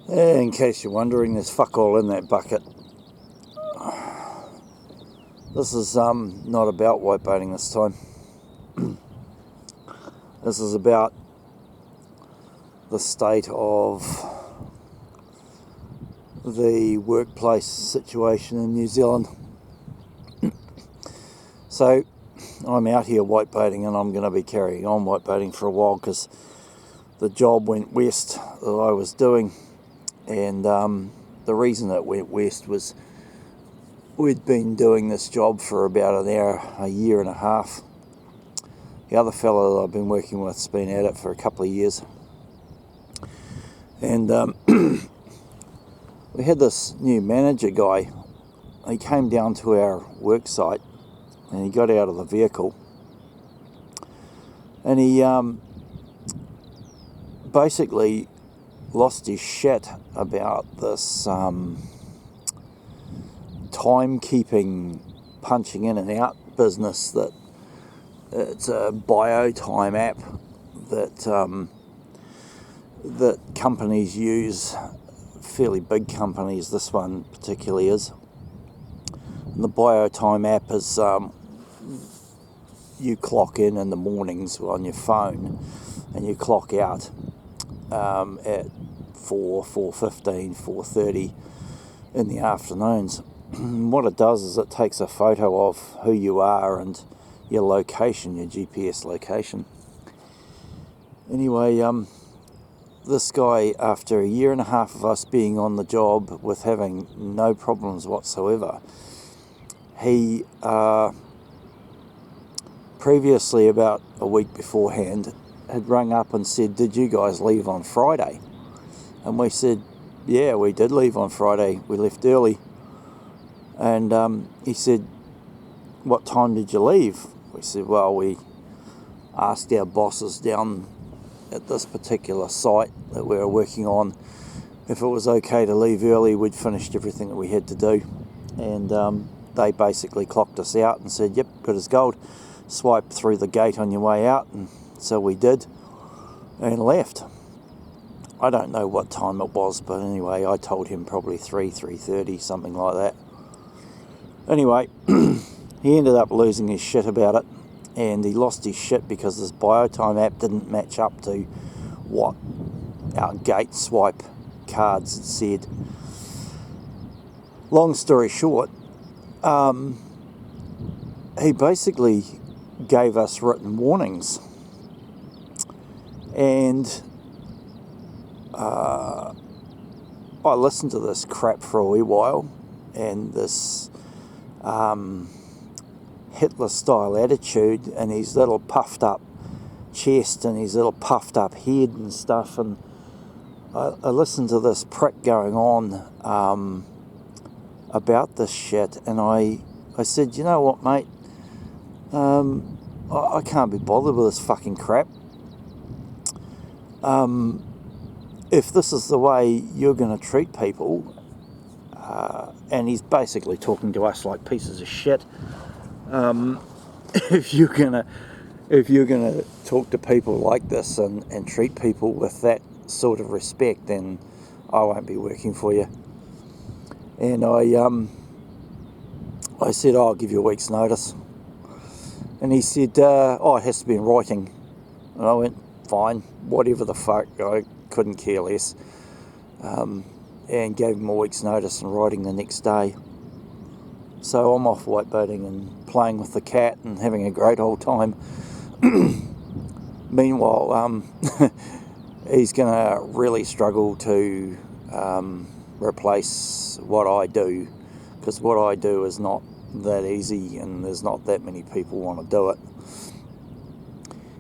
In case you're wondering, there's fuck all in that bucket. This is not about whiteboating this time. This is about the state of the workplace situation in New Zealand. So I'm out here whiteboating, and I'm going to be carrying on whiteboating for a while because the job went west that I was doing. And the reason it went west was we'd been doing this job for about a year and a half. The other fellow that I've been working with has been at it for a couple of years. And we had this new manager guy. He came down to our work site and he got out of the vehicle. And he basically lost his shit about this timekeeping, punching in and out business that it's a bio time app that companies use, fairly big companies, this one particularly is. And the bio time app is you clock in the mornings on your phone and you clock out at 4:15, 4:30 in the afternoons. What it does is it takes a photo of who you are and your location, your GPS location. Anyway, this guy, after a year and a half of us being on the job with having no problems whatsoever, he previously, about a week beforehand, had rung up and said, "Did you guys leave on Friday?" And we said, "Yeah, we did leave on Friday. We left early." And he said, "What time did you leave?" We said, "Well, we asked our bosses down at this particular site that we were working on if it was okay to leave early. We'd finished everything that we had to do." And they basically clocked us out and said, "Yep, good as gold. Swipe through the gate on your way out." And so we did and left. I don't know what time it was, but anyway, I told him probably 3:30, something like that. Anyway, he ended up losing his shit about it, and he lost his shit because this BioTime app didn't match up to what our gate swipe cards had said. Long story short, he basically gave us written warnings, and I listened to this crap for a wee while, and this Hitler-style attitude and his little puffed-up chest and his little puffed-up head and stuff, and I listened to this prick going on about this shit, and I said, "You know what, mate? I can't be bothered with this fucking crap. If this is the way you're going to treat people," and he's basically talking to us like pieces of shit. If you're gonna talk to people like this and treat people with that sort of respect, then I won't be working for you. And I said, "I'll give you a week's notice." And he said, "It has to be in writing." And I went, "Fine, whatever the fuck." I couldn't care less. And gave him a week's notice in writing the next day. So I'm off whiteboating and playing with the cat and having a great old time. Meanwhile, he's going to really struggle to replace what I do, because what I do is not that easy and there's not that many people want to do it.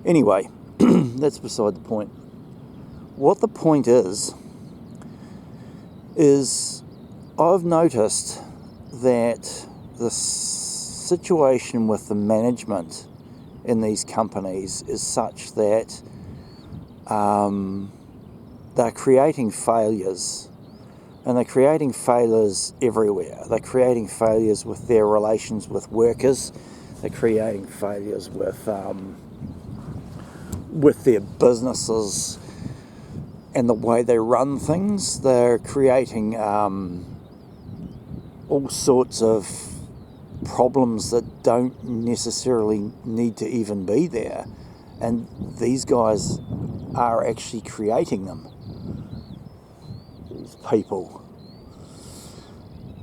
Anyway, that's beside the point. What the point is I've noticed that the situation with the management in these companies is such that they're creating failures, and they're creating failures everywhere. They're creating failures with their relations with workers. They're creating failures with their businesses, and the way they run things, they're creating all sorts of problems that don't necessarily need to even be there. And these guys are actually creating them, these people.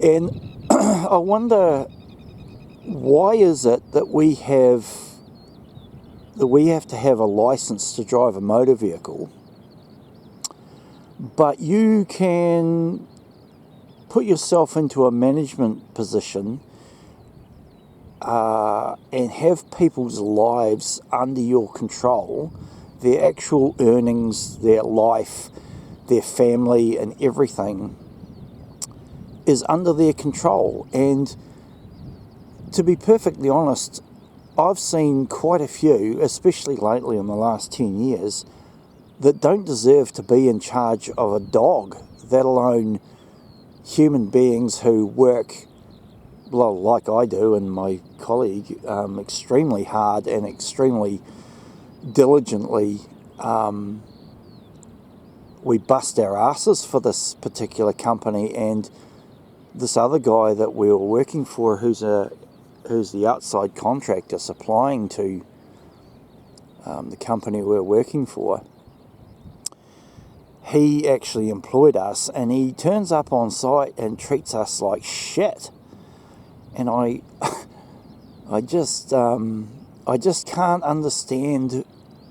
And I wonder, why is it that we have to have a license to drive a motor vehicle, but you can put yourself into a management position and have people's lives under your control, their actual earnings, their life, their family and everything is under their control. And to be perfectly honest, I've seen quite a few, especially lately in the last 10 years, that don't deserve to be in charge of a dog, let alone human beings who work, well, like I do and my colleague, extremely hard and extremely diligently. We bust our asses for this particular company, and this other guy that we were working for, who's the outside contractor supplying to the company we're working for, he actually employed us, and he turns up on site and treats us like shit. And I just can't understand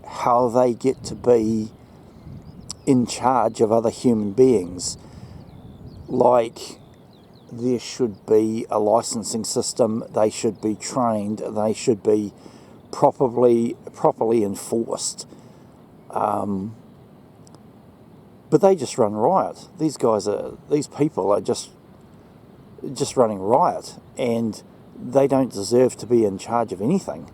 how they get to be in charge of other human beings. Like, there should be a licensing system, they should be trained, they should be properly enforced. But they just run riot. These people are just running riot, and they don't deserve to be in charge of anything.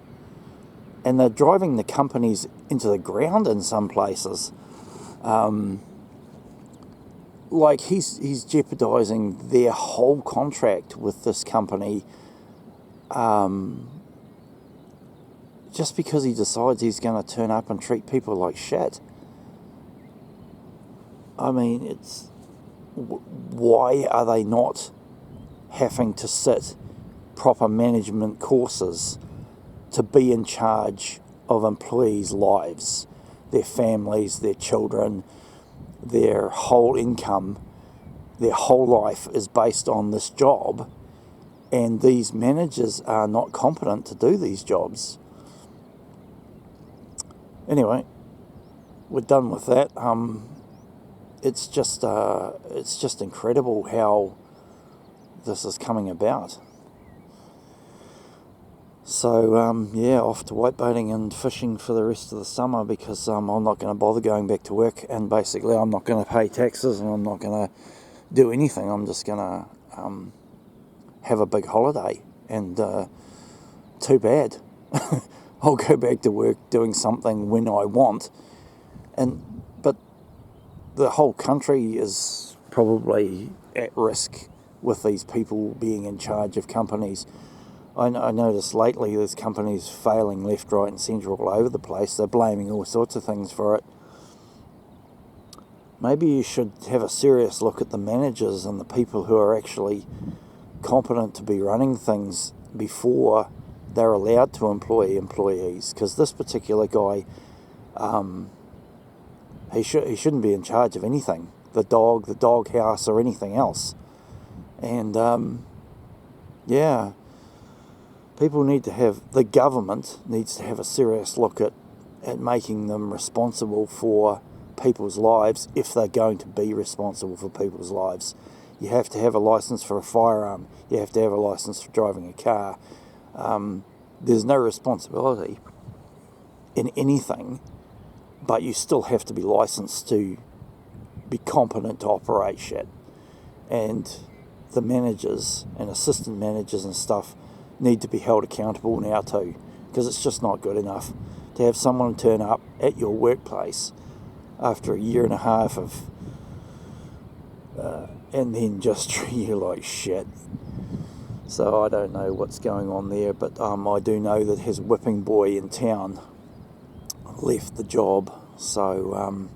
And they're driving the companies into the ground in some places. Like he's jeopardizing their whole contract with this company, just because he decides he's going to turn up and treat people like shit. I mean, why are they not having to sit proper management courses to be in charge of employees' lives, their families, their children, their whole income, their whole life is based on this job, and these managers are not competent to do these jobs. Anyway, we're done with that. It's just incredible how this is coming about. So, off to whiteboating and fishing for the rest of the summer, because I'm not going to bother going back to work, and basically I'm not going to pay taxes and I'm not going to do anything. I'm just going to have a big holiday, and too bad. I'll go back to work doing something when I want, but the whole country is probably at risk with these people being in charge of companies. I noticed lately there's companies failing left, right and centre all over the place. They're blaming all sorts of things for it. Maybe you should have a serious look at the managers and the people who are actually competent to be running things before they're allowed to employ employees. Because this particular guy, he shouldn't be in charge of anything. The dog house or anything else. And people the government needs to have a serious look at making them responsible for people's lives, if they're going to be responsible for people's lives. You have to have a license for a firearm. You have to have a license for driving a car. There's no responsibility in anything, but you still have to be licensed to be competent to operate shit. And the managers and assistant managers and stuff need to be held accountable now too, because it's just not good enough to have someone turn up at your workplace after a year and a half of and then just treat you like shit. So I don't know what's going on there, but I do know that his whipping boy in town left the job. So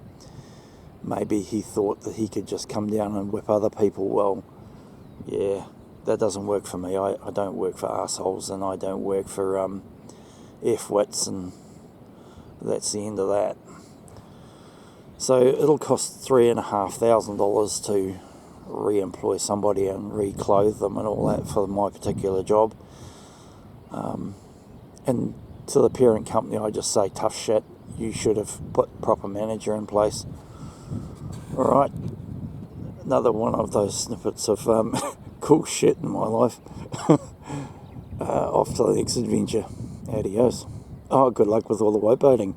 maybe he thought that he could just come down and whip other people. Well, yeah, that doesn't work for me. I don't work for arseholes, and I don't work for F-wits, and that's the end of that. So it'll cost $3,500 to re-employ somebody and re-clothe them and all that for my particular job. And to the parent company, I just say, tough shit. You should have put proper manager in place. All right, another one of those snippets of cool shit in my life. Off to the next adventure. Adios. Oh, good luck with all the white boating.